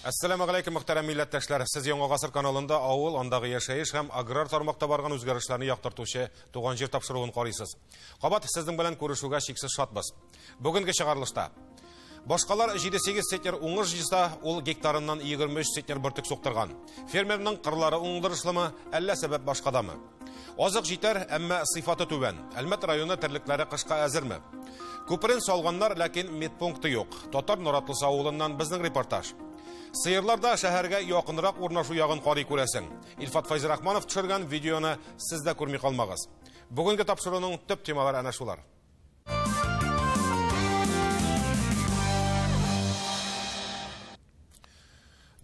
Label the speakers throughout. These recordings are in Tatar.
Speaker 1: Assalamu alaykum muhtaram millatdoshlar. Siz Yangi G'asr kanalында авыл, андагы яшәеш һәм аграр тармакта барган үзгәрешләрне яктыртучы туган җир тапшыруын карыйсыз. Кабат сезнең белән күрешүгә шиксез шатбыз. Бүгенге чыгарылышта башкалар 7-8 сетнер уңыш җыйса, ул гектарыннан 23 сетнер бөртек суктырган. Фермерның кырлары уңдырышлымы, әллә сәбәп башкадамы? Азык җитәр, әмма сыйфаты түбән. Әлмәт районы терлекләре кышка әзерме? Күперен салганнар, ләкин медпункты юк. Татар Норатлысы авылыннан безнең репортаж. Сыерларда шәһәргә якынрак урнашу ягын карый күрәсең. Илфат Файзрахманов төшергән видеоны сез дә күрми калмагыз. Бүгенге тапшыруның төп темалары әнә шулар.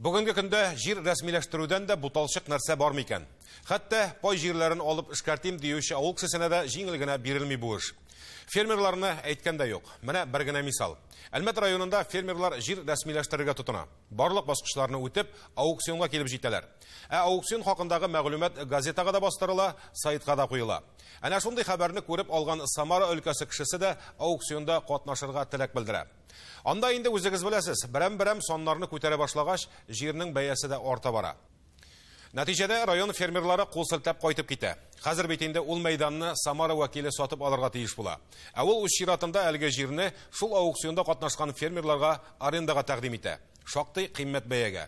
Speaker 1: Бүгенге көндә җир рәсмиләштерүдән дә буталчык нәрсә бар микән? Хәтта пай җирләрен алып эшкәртим диюче авыл кешесенә дә җиңел генә бирелми бу эш. Фермерларны әйткәндә юк. Менә бер генә мисал. Әлмәт районында фермерлар җир рәсмиләштерергә тотына. Барлык баскычларны үтеп, аукционга килеп җитәләр. Аукцион хакындагы мәгълүмат газетага да бастырыла, сайтка да куела. Әнә шундый хәбәрне күреп алган Самара өлкәсе кешесе дә аукционда катнашырга теләк белдерә. Анда инде үзегез беләсез, берәм-берәм саннарны күтәрә башлагач, җирнең бәясе дә арта бара. Нәтиҗәдә район фермерлары кул селтәп кайтып китә. Хәзер бит инде ул мәйданны Самара вәкиле сатып алырга тиеш була. Ул үз чиратында әлеге җирне шул аукционда катнашкан фермерларга арендага тәкъдим итә. Шактый кыйммәт бәягә.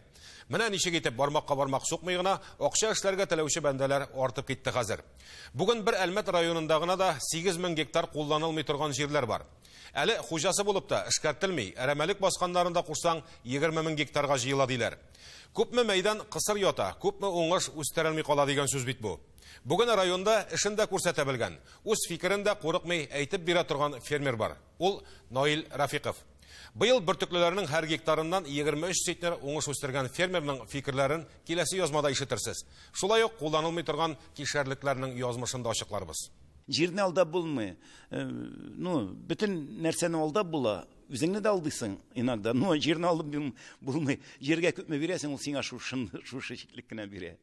Speaker 1: Менә ничек итеп бармакка бармак сукмый гына акча эшләргә теләүче бәндәләр артып китте хәзер. Бүген бер Әлмәт районында гына да 8000 гектар кулланылмый торган җирләр бар. Әле хуҗасы булып та эшкәртелми, әрәмәлек басканнарында кушсаң 20000 гектарга җыела диләр. Күпме мәйдан кысыр ята, күпме уңыш үстерелми кала дигән сүз бит бу. Бүген районда эшен дә күрсәтә белгән, үз фикерен дә курыкмый әйтеп бирә торган фермер бар. Ул Наил Рафиков. Быел бөртеклеләрнең һәр гектарыннан 23 центнер уңыш үстергән фермерның фикерләрен киләсе язмада ишетерсез. Шулай ук кулланылмый торган кишәрлекләрнең язмышында ачыкларбыз.
Speaker 2: Җирне алдап булмый. Бөтен нәрсәне алдап була. Үзеңне дә алдыйсың иногда. Җирне алдап булмый. Җиргә күпме бирәсең, ул сиңа шушы чиклек кенә бирә.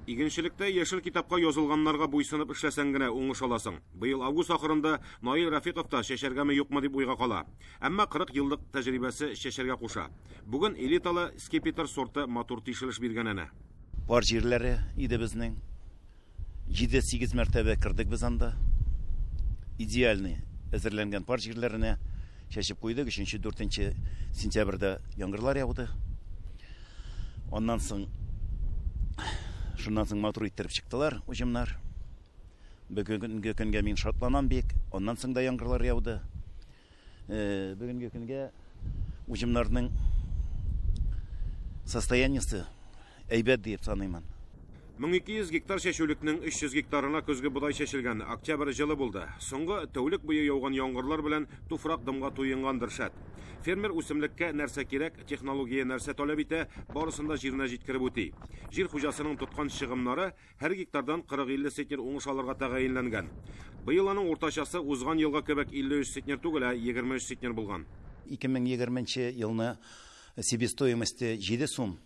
Speaker 1: Игенчелектә яшел китапка язылганнарга буйсынып эшләсәң генә уңыш аласың. Быел август ахырында Наил Рафиков та чәчәргәме юкмы дип уйга кала. Әмма 40 еллык тәҗрибәсе чәчәргә куша. Бүген элиталы скипетр сорты матур тишелеш биргән әнә.
Speaker 2: Пар җирләре иде безнең. 7-8 мәртәбә кирдек без анда. Идеальный әзерләнгән пар җирләренә чәчеп куйдык. 3-4 сентябрьдә яңгырлар яуды. Шуннан соң матур иттереп чыктылар уҗымнар. Бүгенге көнгә мин шатланам бик. Оннан соң да яңгырлар яуды. Бүгенге көнгә уҗымнарның состояниесе әйбәт дип саныймын.
Speaker 1: 1200 гектар чәчүлекнең 300 гектарына көзге будай чәчелгән. Октябрь җылы булды. Соңгы тәүлек буе яуган яңгырлар белән туфрак дымга туйынгандыр шәт. Фермер үсемлеккә нәрсә кирәк, технология нәрсә таләп итә, барысында җиренә җиткереп үти. Җир хуҗасының тоткан чыгымнары һәр гектардан 40-50 центнер уңыш алырга тәгаенләнгән. Быел аның уртачасы узган елга кебек 53 центнер түгел, 23 центнер булган.
Speaker 2: 2020 елны себестоимости 7 сум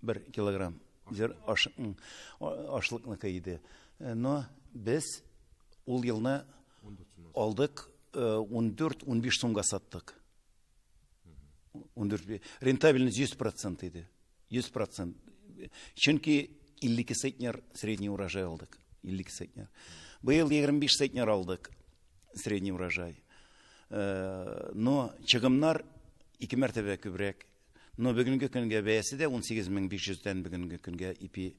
Speaker 2: 1 килограмм. Ашлыкныкы иде. Но без ул елны алдык 14-15 сумга саттык. Рентабельность 100% иде. 100%. Чөнки 52 центнер средний урожай алдык. 52 центнер. Быел 25 центнер алдык средний урожай. Но чыгымнар 2 мәртәбә күбрәк. Но бүгенге көнгә бәясе дә 18500-дән бүгенге көнгә ипи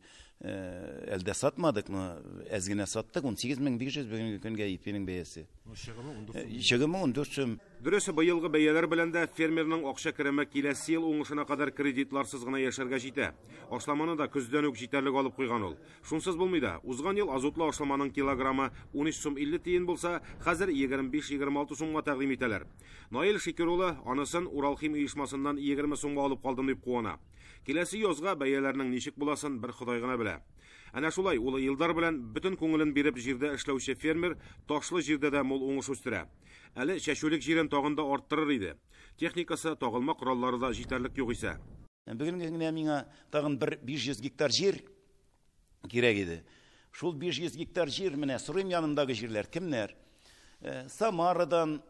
Speaker 2: әлдә сатмадык, но әз генә саттык. 18500 бүгенге көнгә ипинең бәясе. Чыгымы 14 сум.
Speaker 1: Дөресе быелгы бәяләр белән дә фермерның акча кереме киләсе ел уңышына кадәр кредитларсыз гына яшәргә җитә. Ашламаны да көздән үк җитәрлек алып куйган ул. Шунсыз булмый да. Узган ел азотлы ашламаның килограммы 13 сум 50 тиен булса, хәзер 25-26 сумга тәкъдим итәләр. Наил Шикер улы анысын Уралхим оешмасыннан 20 сумга алып калдым дип куана. Киләсе язга бәяләрнең ничек буласын бер Ходай гына белә. Әнә шулай ул елдар белән бөтен күңелен биреп җирдә эшләүче фермер ташлы җирдә дә мул уңыш үстерә. Әле чәчүлек җирен тагында арттырыр иде. Техникасы, тагылма кораллары да җитәрлек юк исә.
Speaker 2: Бүгенге генә миңа тагын 500 гектар җир кирәк иде. Шул 500 гектар җир менә Сырым янындагы җирләр кемнәр? Самарадан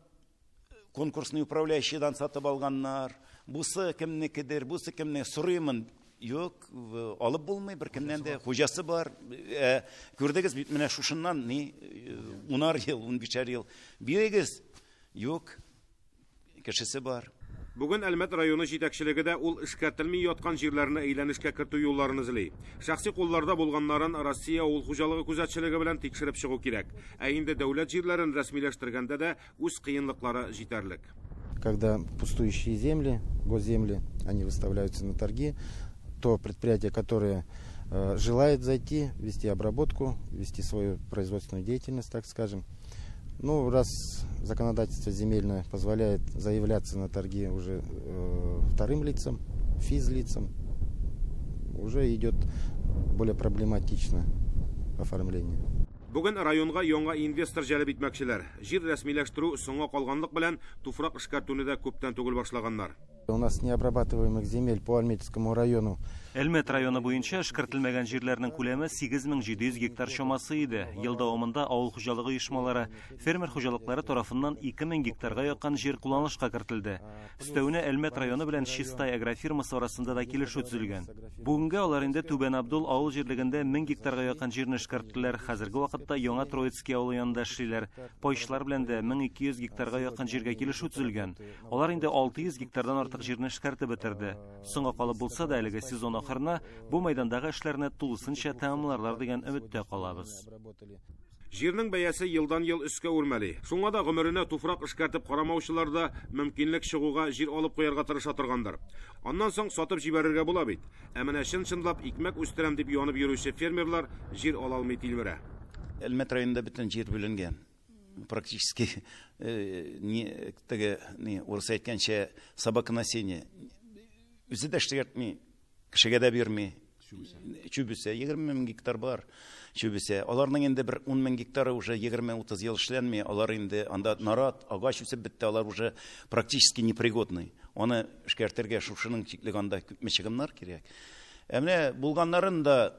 Speaker 2: конкурсный управляющийдан сатып алганнар, бусы кемнекедер, бусы кемне сорыймын. Yok, alıp bulmayı bir kimden de hocası var. Gördünüz bit менә шушыннан ni 10 yıl, 15 yıl. Бирегез. Yok. Кешесе бар.
Speaker 1: Бүген Әлмәт районы җитәкчелеге ул эшкәртелми яткан җирләрне әйләнешкә кертү юлларын эзли. Шәхси кулларда булганнарын Россия авыл хуҗалыгы күзәтчелеге белән тикшереп чыгу кирәк. Ә инде дәүләт җирләрен рәсмиләштергәндә дә үз кыенлыклары җитәрлек.
Speaker 3: Когда пустующие земли, госземли, они выставляются на торги, то предприятие, которое желает зайти, вести обработку, вести свою производственную деятельность, так скажем. Ну, раз законодательство земельное позволяет заявляться на торги уже вторым лицам, физлицам, уже идет более проблематично оформление.
Speaker 1: Бүген районга яңа инвестор җәлеп итмәкчеләр. Җир рәсмиләштерү соңга калганлык белән туфрак эшкәртүне дә күптән түгел башлаганнар.
Speaker 3: У нас необрабатываемых земель по Альметьевскому району.
Speaker 4: Әлмәт районы буенча эшкәртелмәгән җирләрнең күләме 8700 гектар чамасы иде. Ел дәвамында авыл хуҗалыгы оешмалары, фермер хуҗалыклары тарафыннан 2000 гектарга якын җир кулланышка кертелде. Өстәвенә Әлмәт районы белән Чистай агрофирмасы арасында да килешү төзелгән. Бүгенгә алар инде Түбән Абдул авыл җирлегендә 1000 гектарга якын җирне эшкәрттеләр. Хәзерге вакытта Яңа Троицкий авылы янында эшлиләр. Пайшлар белән дә 1200 гектарга якын җиргә килешү төзелгән. Алар инде 600 гектардан артык җирне эшкәртеп бетерде. Соңга калып булса да әлеге сезон ахырына бу мәйдандагы эшләрне тулысынча тәмамларлар дигән өметтә калабыз.
Speaker 1: Җирнең бәясе елдан ел өскә үрмәли. Шуңа да гомеренә туфрак эшкәртеп карамаучылар да мөмкинлек чыгуга җир алып куярга тырыша торгандар. Аннан соң сатып җибәрергә була бит. Ә менә чын-чынлап икмәк үстерәм дип янып йөрүче фермерлар җир ала алмый тилмерә.
Speaker 2: Әлмәт районында бөтен җир бүленгән. Практически урыс әйткәнчә собака на сене. Үзе дә эштәгәртми, кешегә дә бирми. Чүбесе 20 000 гектар бар. Чүбесе. Аларның инде бер 10 000 гектары уже 20-30 ел эшләнми. Алар инде анда нарат, агач үсеп бетте, алар уже практически непригодный. Аны эшкәртергә шушының чиклек анда күпме чыгымнар кирәк. Ә менә булганнарын да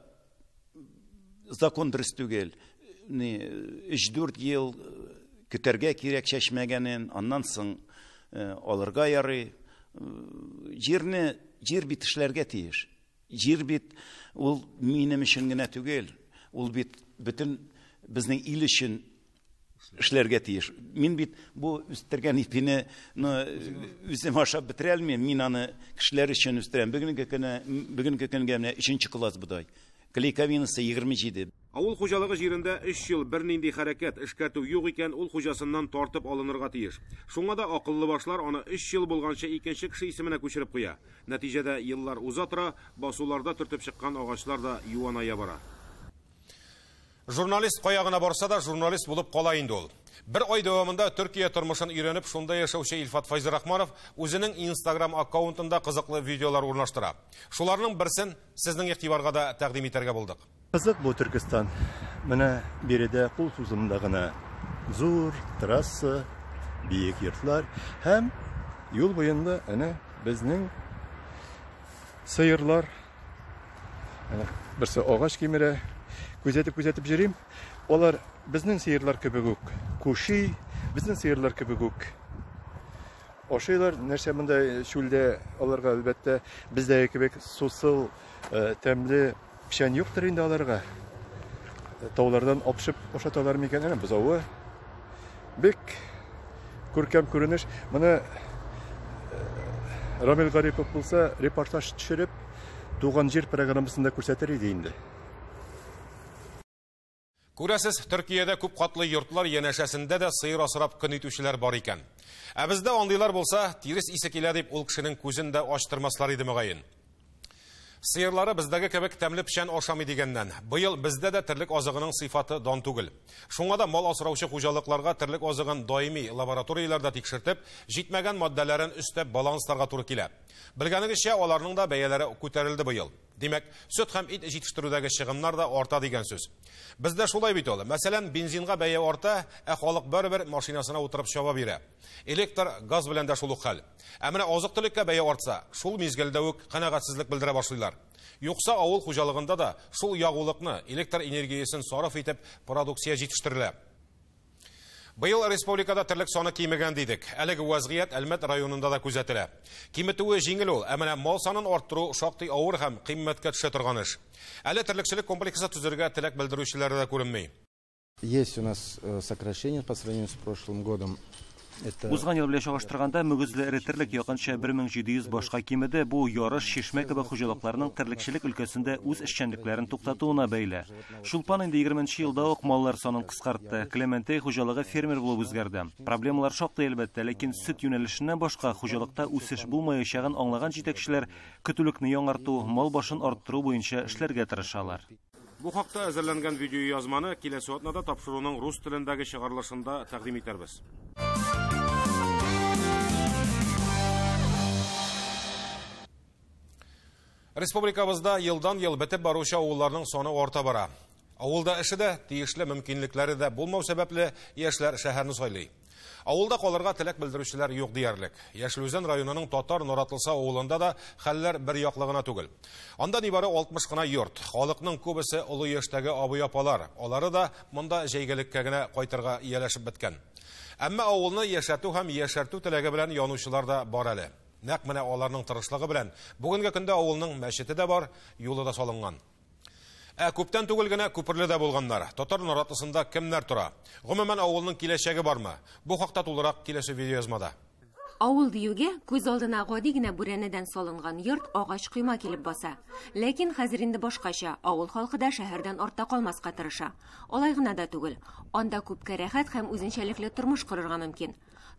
Speaker 2: закон дөрес түгел. 3-4 ел көтәргә кирәк чәчмәгәнен, аннан соң алырга ярый. Җир бит эшләргә тиеш. Җир бит ул минем өчен генә түгел, ул бит бөтен безнең ил өчен эшләргә тиеш. Мин бит бу үстергән ипине үзем ашап бетерә алмыйм, мин аны кешеләр өчен үстерәм. Бүгенге көнгә менә 3нче класс будай. Клейковинасы 27.
Speaker 1: Авыл хуҗалыгы җирендә 3 ел бернинди хәрәкәт, эшкәртү юк икән, ул хуҗасыннан тартып алынырга тиеш. Шуңа да акыллы башлар аны 3 ел булганча икенче кеше исеменә күчереп куя. Нәтиҗәдә еллар уза тора, басуларда төртеп чыккан агачлар да юаная бара. Журналист каягына барса да журналист булып кала инде ул. Бер ай дәвамында Төркия тормышын өйрәнеп, шунда яшәүче Илфат Файзрахманов үзенең Instagram аккаунтында кызыклы видеолар урнаштыра. Шуларның берсен сезнең игътибарга да тәкъдим итәргә булдык.
Speaker 5: Кызык бу Түркстан. Менә биредә кул сузымында гына зур трасса, биек йортлар һәм юл буенда әнә безнең сыерлар. Берсе агач кимерә, күзәтеп җөрим. Алар безнең сыерлар кебек үк, куши, безнең сыерлар кебек үк. Ашыйлар, нәрсә монда чүлдә аларга әлбәттә бездәге кебек сусыл, тәмле печән юктыр инде аларга. Таулардан апшып ашаталар микән? Әнә бозавы. Бик күркәм күренеш. Моны Рамил Гарипов булса, репортаж төшереп, туган җир программасында күрсәтер иде инде.
Speaker 1: Күрәсез, Төркиядә күп катлы йортлар янәшәсендә дә сыер асрап көн итүчеләр бар икән. Ә бездә андыйлар булса, тирес исе килә дип ул кешенең күзен дә ачтырмаслар иде мөгаен. Сыерлары бездәге кебек тәмле печән ашамый дигәннән. Быел бездә дә терлек азыгының сыйфаты дан түгел. Шуңа да мал асраучы хуҗалыкларга терлек азыгын даими лабораторияләрдә тикшертеп, җитмәгән маддәләрен өстәп балансларга туры килә. Белгәнегезчә, аларның да бәяләре күтәрелде быел. Димәк, сөт һәм ит җитештерүдәге чыгымнар да арта дигән сүз. Бездә шулай бит ул. Мәсәлән, бензинга бәя арта, ә халык бер машинасына утырып чаба бирә. Электр, газ белән дә шул ук хәл. Ә менә азык-төлеккә бәя артса, шул мизгелдә үк канәгатьсезлек белдерә башлыйлар. Юкса авыл хуҗалыгында да шул ягулыкны, электр энергиясын сарыф итеп продукция җитештерелә. Быел республикада тірлік соны кимеген дейдік. Әлігі вазғият Әлмәт районында да күзәтілі. Киметуі жеңіл ол, әміне мал санын арттыру шақты ауыр һәм қимметке түші тұрған іш. Әлі тірлікшілік комплексі түзірге тілек білдірушілері де көрінмей.
Speaker 3: Есть у нас сокращение по сравнению с прошлым годом.
Speaker 4: Узган ел белән чагыштырганда мөгезле эретерлек якынча 1700 башка кимеде бу ярыш шишмә кебек хуҗалыкларның терлекчелек өлкәсендә үз эшчәнлекләрен туктатуына бәйле. Шулпан инде 20-нче елда ук маллар санын кыскартты. Клементей хуҗалыгы фермер булып үзгәрде. Проблемалар шактый әлбәттә, ләкин сөт юнәлешеннән башка хуҗалыкта үсеш булмаячагын аңлаган җитәкчеләр көтүлекне яңарту, мал башын арттыру буенча эшләргә тырышалар.
Speaker 1: Бу хакта әзерләнгән видео язманы киләсе атнада тапшыруның рус телендәге чыгарылышында тәкъдим итәрбез. Республикабызда елдан ел бетеп баручы авылларның саны арта бара. Авылда эше дә, тиешле мөмкинлекләре дә булмау сәбәпле яшьләр шәһәрне сайлый. Авылда калырга теләк белдерүчеләр юк диярлек. Яшелүзән районының Татар Норатлысы авылында да хәлләр бер яклыгына түгел. Анда нибары 60 кына йорт. Халыкның күбесе олы яшьтәге абый-апалар. Алары да монда җәйгелеккә генә кайтырга ияләшеп беткән. Әмма авылны яшәртү һәм яшәртү теләге белән янучылар да бар әле. Нәкъ менә аларның тырышлыгы белән бүгенге көндә авылның мәчете дә бар, юлы да салынган. Күптән түгел генә күперле дә булганнар. Татар Норатлысында кемнәр тора? Гомумән авылның киләчәге бармы? Бу хакта тулырак киләсе видеоязмада.
Speaker 6: Авыл диюгә күз алдына гади генә бүрәнәдән салынган йорт агач койма килеп баса. Ләкин хәзер инде башкача. Авыл халкы да шәһәрдән артта калмаска тырыша. Алай гына да түгел. Анда күпкә рәхәт һәм үзенчәлекле тормыш корырга мөмкин.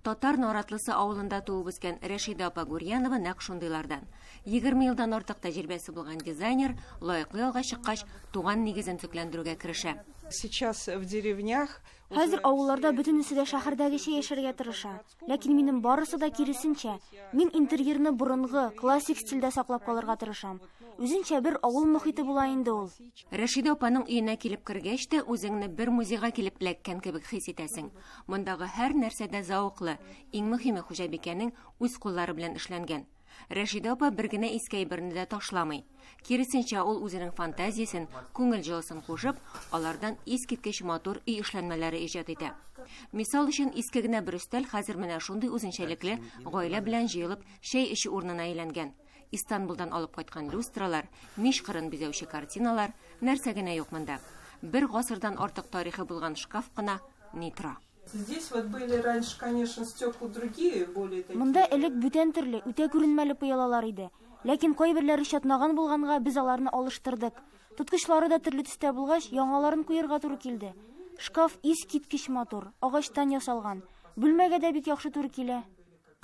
Speaker 6: Татар Норатлысы авылында туып үскән Рәшида апа Гурьянова нәкъ шундыйлардан. 20 елдан артык тәҗрибәсе булган дизайнер лаеклы ялга чыккач туган нигезен төкләндерүгә керешә.
Speaker 7: Сейчас в деревнях
Speaker 8: Хәзер авылларда бөтенесе дә шәһәрдәгечә яшәргә тырыша. Ләкин минем барысы да киресенчә. Мин интерьерны борынгы, классик стильдә саклап калырга тырышам. Үзенчә бер авыл мөхите була инде ул.
Speaker 6: Рәшида апаның өенә килеп кергәч тә үзеңне бер музейга килеп эләккән кебек хис итәсең. Мондагы һәр нәрсә дә зауыклы. Иң мөһиме хуҗабикәнең үз куллары белән эшләнгән. Рәшида апа бер генә иске әйберне дә ташламый. Киресенчә ул үзенең фантазиясен, күңел җылысын кушып, алардан искиткеч матур үй эшләнмәләре иҗат итә. Мисал өчен иске генә бер өстәл хәзер менә шундый үзенчәлекле гаилә белән җыелып шәй эче урынына әйләнгән. Истанбулдан алып кайткан люстралар, мич кырын бизәүче картиналар, нәрсә генә юк монда. Бер гасырдан артык тарихы булган шкаф кына ни тора.
Speaker 7: Здесь вот были раньше, конечно, стекла другие, более такие.
Speaker 8: Монда элек бүтән төрле, үтә күренмәле пыялалар иде. Ләкин кайберләре чатнаган булганга без аларны алыштырдык. Тоткычлары да төрле төстә булгач, яңаларын куярга туры килде. Шкаф искиткеч матур, агачтан ясалган. Бүлмәгә дә бик яхшы туры килә.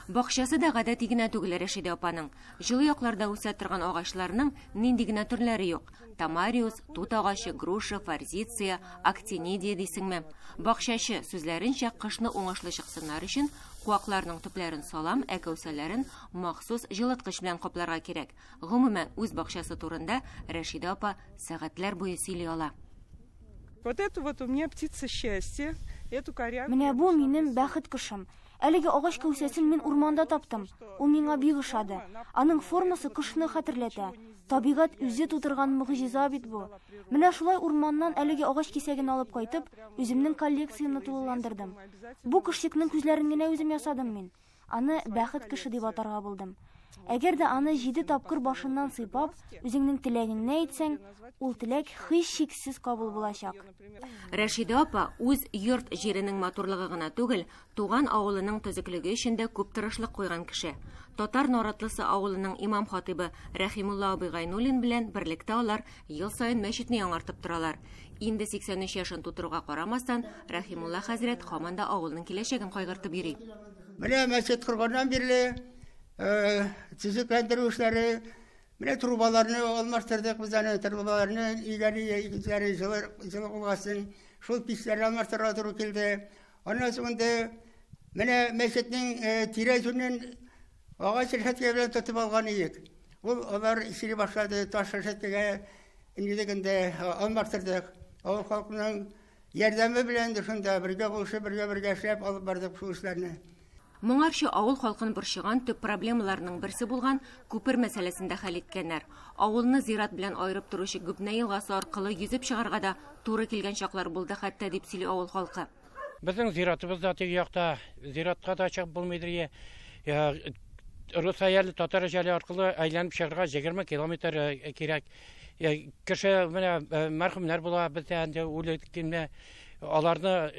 Speaker 6: Бакчасы да гадәти генә түгел Рәшида апаның. Җылы якларда үсә торган агачларның нинди генә төрләре юк. Тамариус, тут агачы, груша, форзиция, актинидия дисеңме. Бакчачы сүзләренчә кышны уңышлы чыксыннар өчен куакларның төпләрен салам, әкәүсәләрен махсус җылыткыч белән капларга кирәк. Гомумән үз бакчасы турында Рәшида апа сәгатьләр буе сөйли ала.
Speaker 7: Вот это вот у меня птица счастья. Эту корягу.
Speaker 8: Менә бу минем бәхет кошым. Әлеге агач кәүсәсен мин урманда таптым. Ул миңа бик ошады. Аның формасы кышны хәтерләтә. Табигать үзе тутырган мөгъҗиза бит бу. Менә шулай урманнан әлеге агач кисәген алып кайтып, үземнең коллекцияны тулыландырдым. Бу кышчыкның күзләрен генә үзем ясадым мин. Аны бәхет кеше дип атарга булдым. Әгәр дә аны 7 тапкыр башыннан сыйпап, үзеңнең теләгеңне әйтсәң, ул теләк һичшиксез кабул булачак.
Speaker 6: Рәшида апа үз йорт җиренең матурлыгы гына түгел, туган авылының төзеклеге өчен дә күп тырышлык куйган кеше. Татар Норатлысы авылының имам хатибы Рәхимулла абый Гайнуллин белән берлектә алар ел саен мәчетне яңартып торалар. Инде 83 яшын тутыруга карамастан, Рәхимулла хәзрәт һаман да авылның киләчәген кайгыртып йөри.
Speaker 9: Менә мәчет корганнан бирле төзекләндерү эшләре, менә трубаларны алмаштырдык, без аны трубаларны игәри җылы булгасын, шул печләрне алмаштырырга туры килде. Аннан соң менә мәчетнең тирә-юнен агач рәшәткә белән тотып алган идек. Ул алар ишере башлады, таш рәшәткәгә инде алмаштырдык. Авыл халкының ярдәме белән шунда бергә булышып, бергә эшләп алып бардык шул эшләрне.
Speaker 6: Моңарчы авыл халкын борчыган төп проблемаларның берсе булган күпер мәсьәләсендә хәл иткәннәр. Авылны зират белән айырып торучы Гүбнә елгасы аркылы йөзеп чыгарга да туры килгән чаклар булды хәтта дип сөйли авыл халкы.
Speaker 10: Біздің зиратыбыз да теге яқта, зиратқа да шығып болмайды. Рус аялы татар жалі арқылы айланып шығырға 20 километр керек. Кіші мәрхімлер бола бізде әнде өліккенме аларны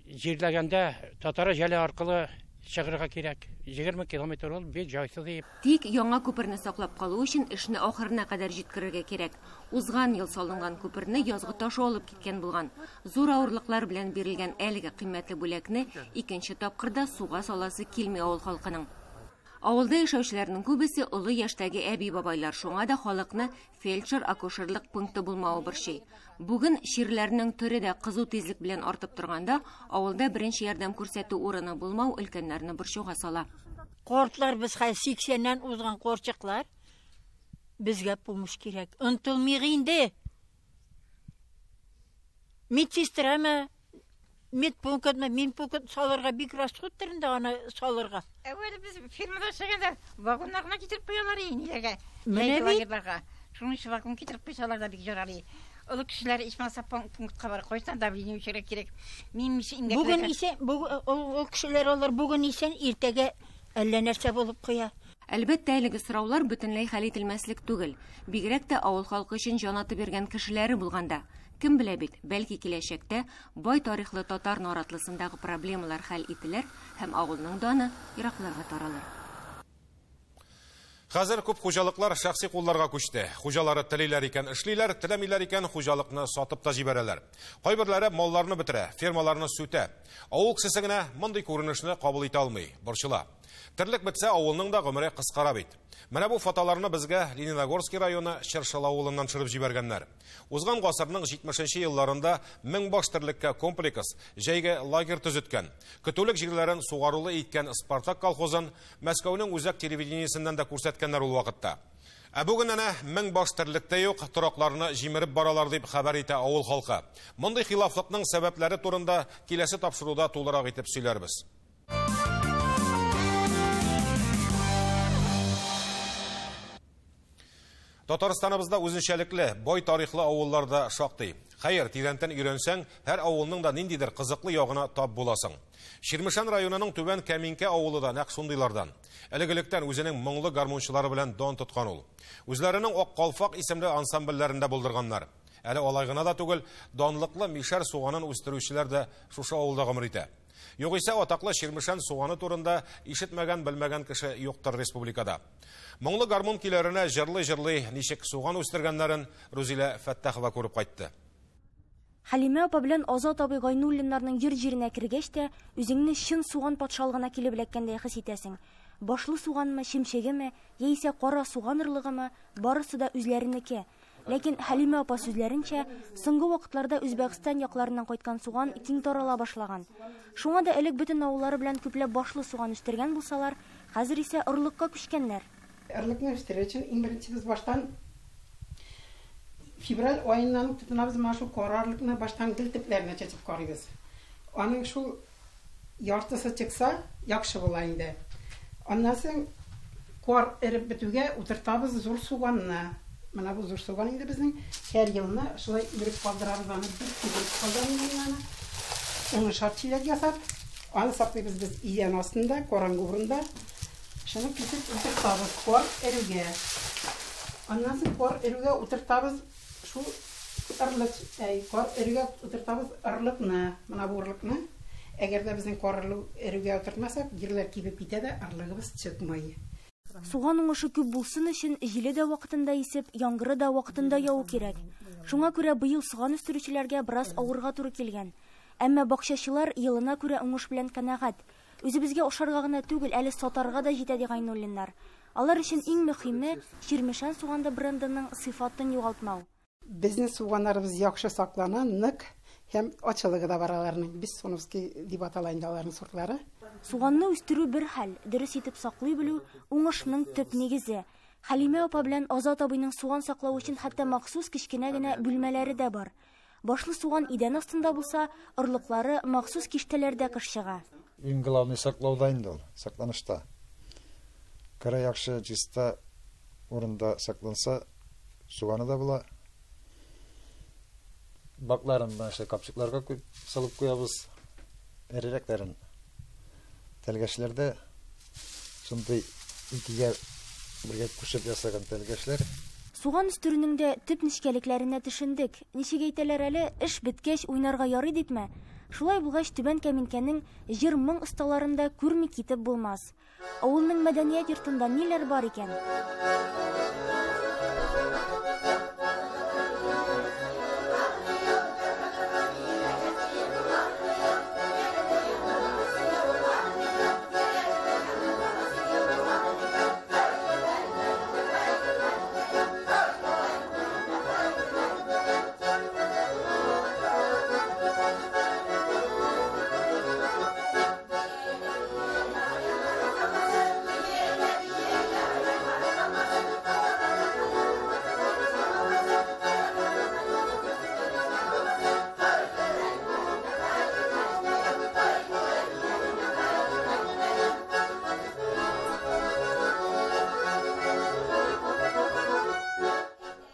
Speaker 10: жерлегенде татар жалі арқылы шығырға керек. 20 километр ол бек жайсыз дейіп.
Speaker 6: Тик яңа күперне саклап калу өчен эшне ахырына кадәр җиткерергә кирәк. Узган ел салынган күперне язгы ташы алып киткән булган. Зур авырлыклар белән бирелгән әлеге кыйммәтле бүләкне икенче тапкырда суга саласы килми авыл халкының. Авылда яшәүчеләрнең күбесе олы яшьтәге әби-бабайлар, шуңа да халыкны фельдшер-акушерлык пункты булмавы борчый. Бүген ширләрнең төре дә кызу тизлек белән артып торганда, авылда беренче ярдәм күрсәтү урыны булмау өлкәннәрне борчуга сала.
Speaker 11: Кортлар без 80-нән узган корчыклар. Безгә помощь кирәк. Онтылмый инде. Медсестрама медпунктна минпункт салырга бик расход турында аны салырга.
Speaker 12: Әүвәл без фирмада эшләгәндә вагоннарына китереп куялар инде.
Speaker 11: Менә бит.
Speaker 12: Шуның өчен вагон китереп куйсалар да бик ярар. Олы кешеләр ичмаса пунктка бар койсаң да билне үчәргә кирәк. Мин инде
Speaker 11: бүген исән ул кешеләр алар бүген исән иртәгә әллә нәрсә булып куя.
Speaker 6: Әлбәттә, әлеге сораулар бөтенләй хәл ителмәслек түгел. Бигрәк тә авыл халкы өчен җан атып биргән кешеләре булганда. Кем белә бит, бәлки киләчәктә бай тарихлы татар наратлысындагы проблемалар хәл ителер һәм авылның даны еракларга таралыр.
Speaker 1: Хәзер күп хуҗалыклар шәхси кулларга күчте. Хуҗалары телиләр икән эшлиләр, теләмиләр икән хуҗалыкны сатып та җибәрәләр. Кайберләре малларны бетерә, фермаларны сүтә. Авыл кешесе генә мондый күренешне кабул итә алмый, борчыла. Терлек бетсә, авылның да гомере кыскара бит. Менә бу фотоларны безгә Лениногорский районы Чершыл авылыннан чыгып җибәргәннәр. Узган гасырның 70нче елларында 1000 баш терлеккә комплекс җәйге лагерь төзеткән. Көтүлек җирләрен сугарулы иткән Спартак колхозын Мәскәүнең үзәк телевидениесеннән дә күрсәткәннәр ул вакытта. Ә бүген әнә 1000 баш терлектә юк, торакларны җимереп баралар дип хәбәр итә авыл халкы. Мондый хилафлыкның сәбәпләре турында киләсе тапшыруда тулырак итеп сөйләрбез. Татарстаныбызда үзенчәлекле, бай тарихлы авылларда шактый. Хәер, тирәнтен өйрәнсәң, һәр авылның да ниндидер кызыклы ягына тап буласың. Ширмешән районының Түбән Кәминкә авылы да нәкъ шундыйлардан. Элегелектән үзенең моңлы гармунчылары белән дан тоткан ул. Үзләренең Ак Калфак исемле ансамбльләрендә булдырганнар. Әле алай гына да түгел, данлыклы мишәр суганын үстерүчеләр дә шушы авылда гомер итә. Югыйсә атаклы Ширмешән суганы турында ишетмәгән, белмәгән кеше юктыр республикада. Моңлы гармун көйләренә җырлый-җырлый ничек суган үстергәннәрен Рузилә Фәттахова күреп кайтты.
Speaker 8: Хәлимә апа белән Азат абый Гайнуллиннарның җир-җиренә кергәч тә, үзеңне чын суган патшалыгына килеп эләккәндәй хис итәсең. Башлы суганмы, шимшегеме, яисә кара суган-ырлыгымы, барысы да үзләренеке. Ләкин Хәлимә апа сүзләренчә, соңгы вакытларда Үзбәкстан якларыннан кайткан суган киң тарала башлаган. Шуңа да элек бөтен авыллары белән күпләп башлы суган үстергән булсалар, хәзер исә ырлыкка күчкәннәр.
Speaker 13: Ырлыкны үстерү өчен иң беренче без баштан февраль айыннан тотынабыз машу карарлыкны баштан гел төпләренә чәчеп карыйбыз. Аның шул яртысы чыкса, яхшы була инде. Аннан соң кар эреп бетүгә утыртабыз зур суганны. Менә бу зур суган инде безнең һәр елны шулай иреп калдырабыз аны, иреп калдырабыз аны. Аны шарчилек ясап, аны саклыйбыз без иян астында, караңгы урында. Шуны китеп утыртабыз кар эрүгә. Аннан соң кар эрүгә утыртабыз шу ырлык, кар эрүгә утыртабыз ырлыкны, менә бу ырлыкны. Әгәр дә безнең кар эрүгә утыртмасак, җирләр кибеп китә дә ырлыгыбыз чыкмый.
Speaker 8: Суган уңышы күп булсын өчен җиле дә вакытында исеп, яңгыры да вакытында яу кирәк. Шуңа күрә быел суган үстерүчеләргә бераз авырга туры килгән. Әмма бакчачылар елына күрә уңыш белән канәгать. Үзебезгә ашарга гына түгел, әле сатарга да җитә ди Гайнуллиннар. Алар өчен иң мөһиме Ширмешән суганда брендының сыйфатын югалтмау.
Speaker 13: Безнең суганнарыбыз яхшы саклана, нык һәм ачылыгы да бар аларның. Бессоновский дип аталган аларның сортлары.
Speaker 8: Суганны үстерү бер хәл, дөрес итеп саклый белү уңышның төп нигезе. Хәлимә апа белән Азат абыйның суган саклау өчен хәтта махсус кичкенә генә бүлмәләре дә бар. Башлы суган идән астында булса, ырлыклары махсус киштәләрдә кыш чыга.
Speaker 14: Иң главный саклауда инде ул, сакланышта. Кара яхшы чиста урында сакланса, суганы да була. Бакларын башлы капчыкларга салып куябыз. әрерәкләрен тәлгәшләрдә шундый икегә бергә күшеп ясаган тәлгәшләр.
Speaker 8: Суган үстерүнең дә төп нечкәлекләренә төшендек. Ничек әйтәләр әле, эш беткәч уйнарга ярый дипме? Шулай булгач Түбән Кәминкәнең җыр-моң осталарында күрми китеп булмас. Авылның мәдәният йортында ниләр бар икән?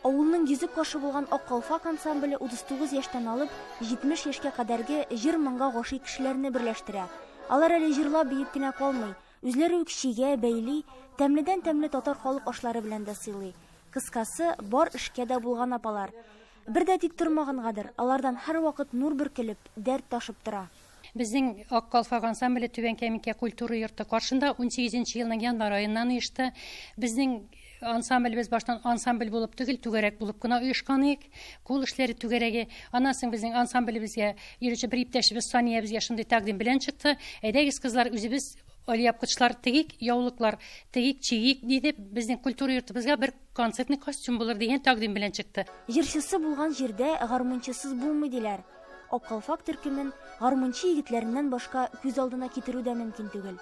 Speaker 8: Авылның йөзеп кашы булган Ак Калфак ансамбле 39 яшьтән алып 70 яшькә кадәрге җыр-моңга гашыйк кешеләрне берләштерә. Алар әле җырлап биеп кенә калмый, үзләре үк чигә, бәйли, тәмледән тәмле татар халык ашлары белән дә сыйлый. Кыскасы, бар эшкә дә булган апалар. Бер дә тик тормаганнадыр, алардан һәр вакыт нур бөркелеп, дәрт ташып тора.
Speaker 15: Безнең Ак Калфак ансамбле Түбән Кәминкә культура йорты каршында 18 елның январь аеннан оешты. Безнең ансамбль без баштан ансамбль булып түгел, түгәрәк булып кына оешкан идек. Кул эшләре түгәрәге. Аннан соң безнең ансамблебезгә йөрүче бер иптәшебез Сания безгә шундый тәкъдим белән чыкты. Әйдәгез, кызлар, үзебез алъяпкычлар тегик, яулыклар тегик, чигик диде. Безнең культура йортыбызга бер концертный костюм булыр дигән тәкъдим белән чыкты.
Speaker 8: Җырчысы булган җирдә гармунчысыз булмый диләр. Ак Калфак төркемен гармунчы егетләреннән башка күз алдына китерү дә мөмкин түгел.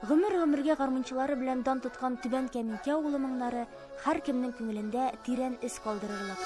Speaker 8: Гомер-гомергә гармунчылары белән дан тоткан Түбән Кәминкә авылы моңнары һәркемнең күңелендә тирән эз калдырырлык.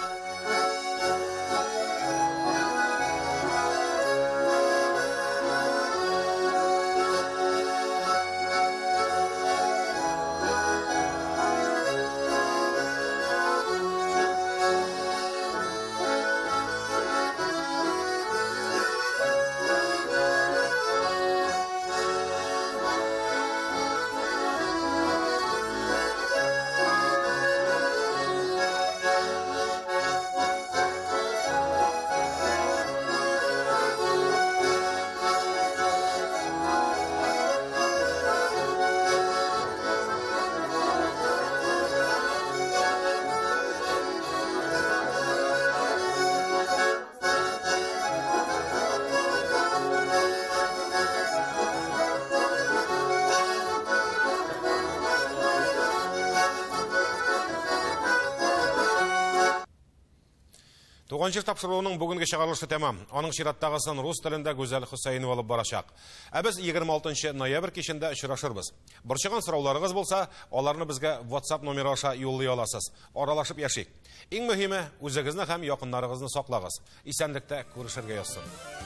Speaker 1: Туган җир тапшыруының бүгенге чыгарылышы тәмам. Аның чираттагысын рус телендә Гүзәл Хөсәйнова алып барачак. Ә без 26 ноябрь кичендә очрашырбыз. Борчыган сорауларыгыз булса, аларны безгә WhatsApp номеры аша юллый аласыз. Аралашып яшик. Иң мөһиме, үзегезне һәм якыннарыгызны саклагыз. Исәнлектә күрешергә язсын.